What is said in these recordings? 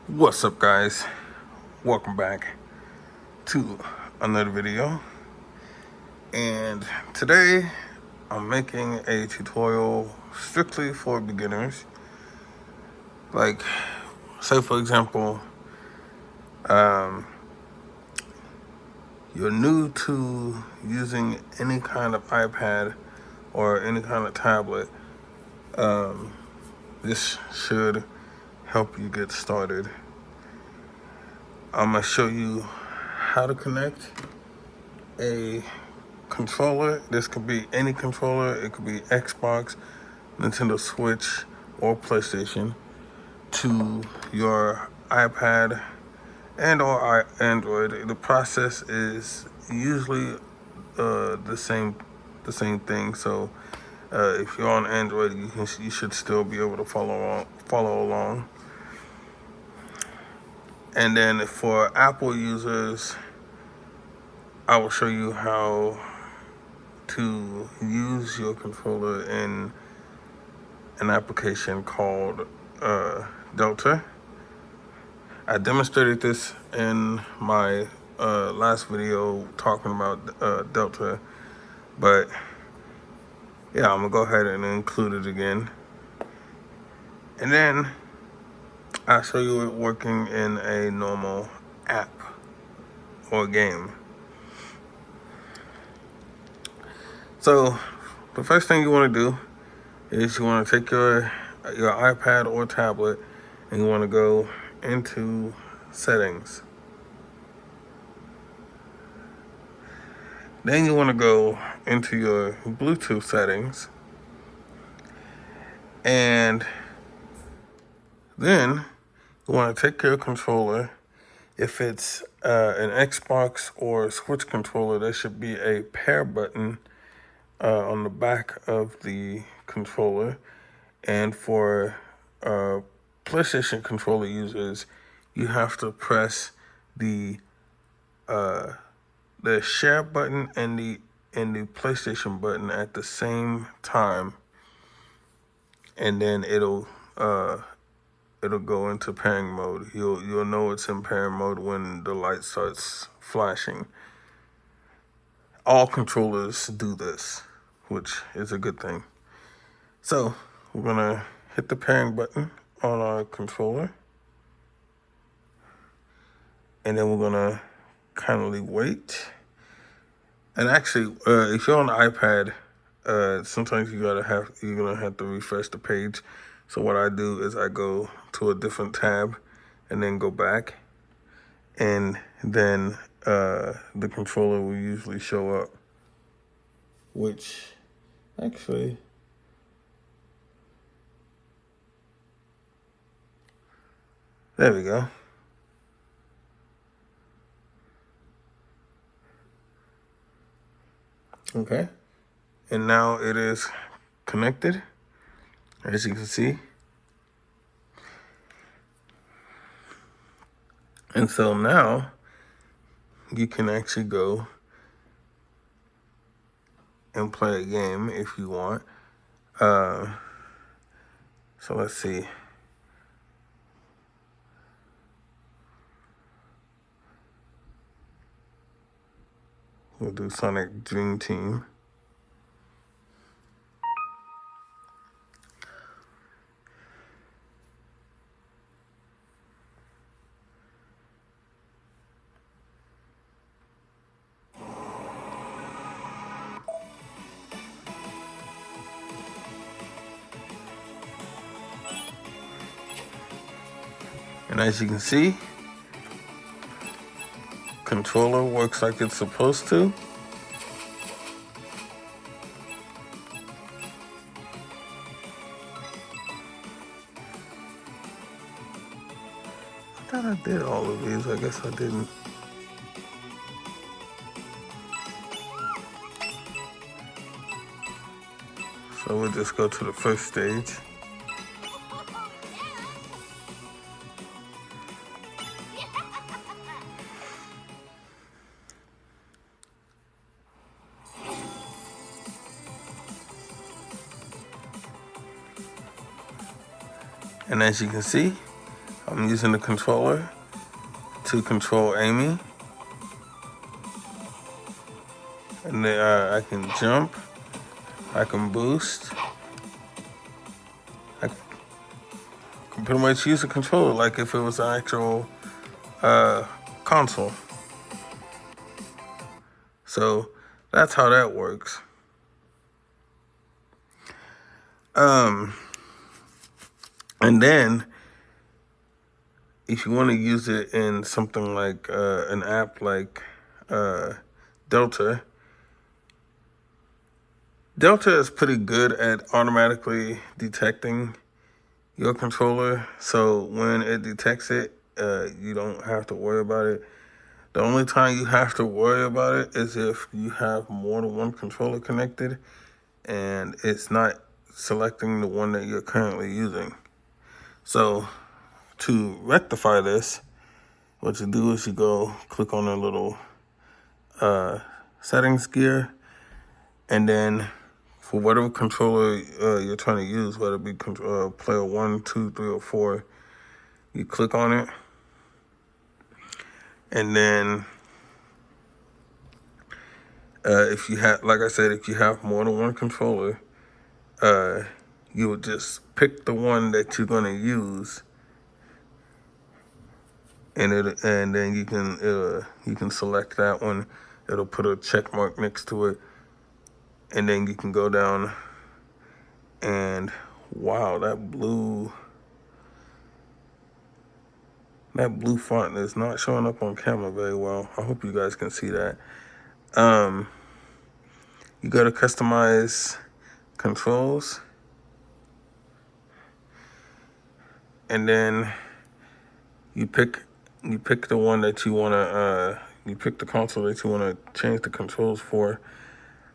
What's up, guys? Welcome back to another video. And today I'm making a tutorial strictly for beginners. Like, say for example, you're new to using any kind of iPad or any kind of tablet. This should help you get started. I'm gonna show you how to connect a controller. This could be any controller. It could be Xbox, Nintendo Switch, or PlayStation to your iPad and or Android. The process is usually the same thing. So if you're on Android, you should still be able to follow along. And then for Apple users, I will show you how to use your controller in an application called Delta. I demonstrated this in my last video talking about Delta, but yeah, I'm gonna go ahead and include it again. And then I'll show you it working in a normal app or game. So the first thing you wanna do is you wanna take your iPad or tablet and you wanna go into settings. Then you want to go into your Bluetooth settings, and then you want to take your controller. If it's an Xbox or Switch controller, there should be a pair button on the back of the controller. And for PlayStation controller users, you have to press the share button and the PlayStation button at the same time, and then it'll go into pairing mode. You'll know it's in pairing mode when the light starts flashing. All controllers do this, which is a good thing. So we're gonna hit the pairing button on our controller, and then we're gonna kindly wait. And actually, if you're on the iPad, sometimes you're gonna have to refresh the page. So what I do is I go to a different tab and then go back, and then the controller will usually show up, which actually, there we go. Okay, and now it is connected, as you can see. And so now you can actually go and play a game if you want. So let's see. We'll do Sonic Dream Team. And as you can see, controller works like it's supposed to. I thought I did all of these. I guess I didn't. So we'll just go to the first stage. And as you can see, I'm using the controller to control Amy. And then I can jump, I can boost, I can pretty much use the controller like if it was an actual console. So that's how that works. And then if you want to use it in something like an app like Delta, Delta is pretty good at automatically detecting your controller. So when it detects it, you don't have to worry about it. The only time you have to worry about it is if you have more than one controller connected and it's not selecting the one that you're currently using. So to rectify this, what you do is you go click on a little settings gear, and then for whatever controller you're trying to use, whether it be player 1, 2, 3, or 4, you click on it, and then if you have, like I said, if you have more than one controller, you would just pick the one that you're gonna use, and then you can select that one. It'll put a check mark next to it, and then you can go down, and wow, that blue font is not showing up on camera very well. I hope you guys can see that. You go to customize controls, and then you pick the one that you wanna you pick the console that you wanna change the controls for.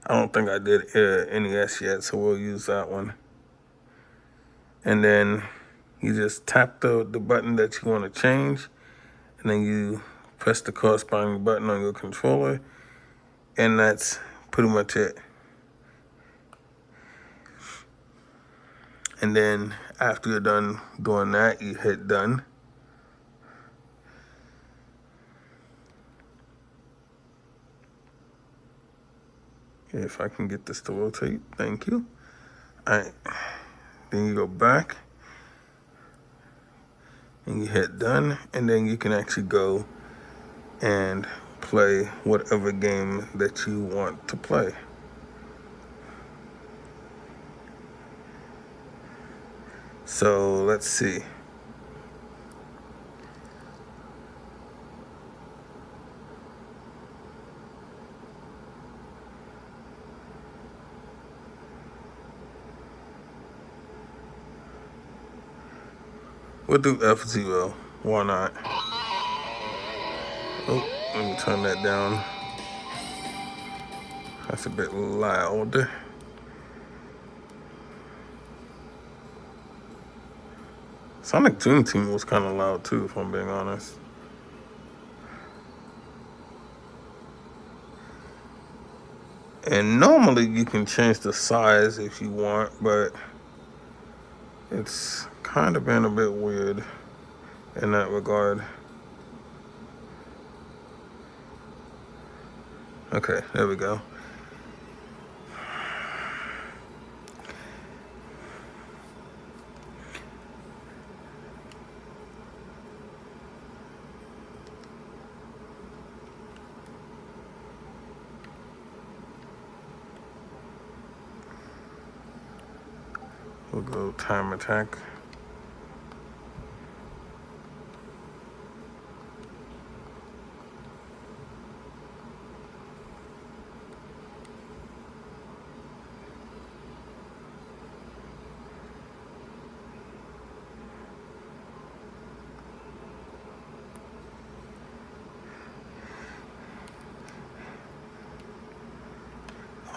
I don't think I did NES yet, so we'll use that one. And then you just tap the button that you want to change, and then you press the corresponding button on your controller, and that's pretty much it. And then after you're done doing that, you hit done. If I can get this to rotate, thank you. All right, then you go back and you hit done, and then you can actually go and play whatever game that you want to play. So let's see. We'll do F0. Why not? Oh, let me turn that down. That's a bit loud. Sonic Dream Team was kind of loud too, if I'm being honest. And normally you can change the size if you want, but it's kind of been a bit weird in that regard. Okay, there we go. We'll go time attack.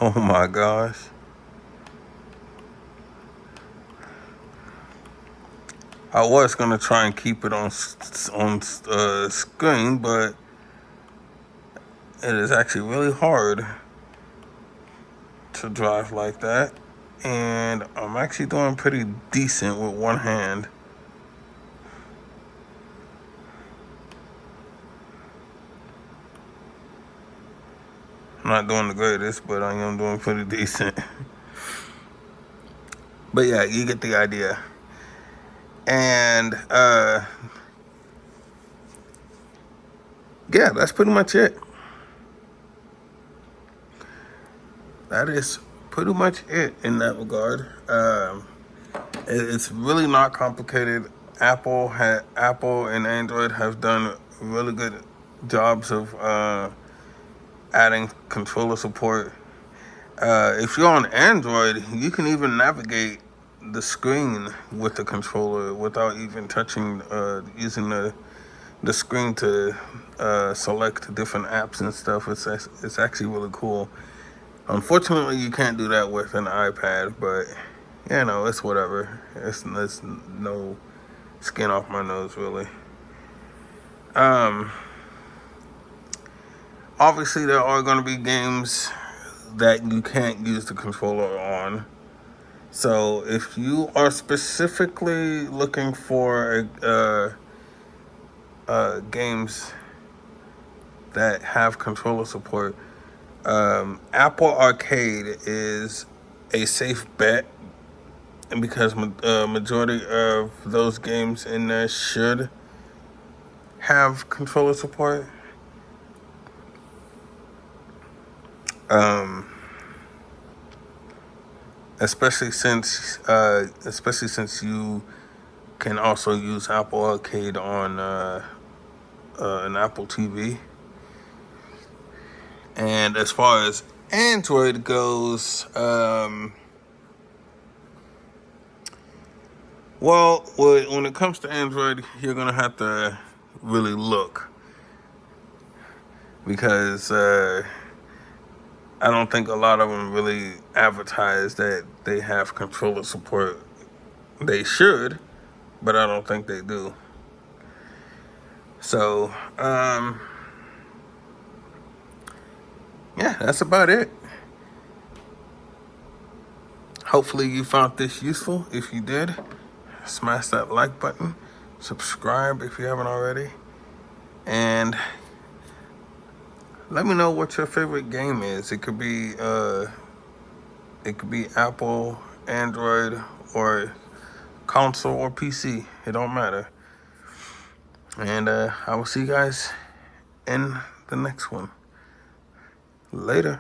Oh my gosh. I was gonna try and keep it on screen, but it is actually really hard to drive like that. And I'm actually doing pretty decent with one hand. not doing the greatest, but I am doing pretty decent. But yeah, you get the idea. And yeah, that's pretty much it. That is pretty much it in that regard. It's really not complicated. Apple and Android have done really good jobs of adding controller support. If you're on Android, you can even navigate the screen with the controller without even touching, using the screen to select different apps and stuff. It's actually really cool. Unfortunately, you can't do that with an iPad, but you know, it's whatever. It's no skin off my nose, really. Um, Obviously, there are going to be games that you can't use the controller on. So, if you are specifically looking for games that have controller support, Apple Arcade is a safe bet, and because majority of those games in there should have controller support. Um, especially since you can also use Apple Arcade on an Apple TV. And as far as Android goes, well, when it comes to Android, you're gonna have to really look, because I don't think a lot of them really advertise that they have controller support. They should, but I don't think they do. So, yeah, that's about it. Hopefully you found this useful. If you did, smash that like button, subscribe if you haven't already, and let me know what your favorite game is. It could be Apple, Android, or console or PC. It don't matter. And I will see you guys in the next one. Later.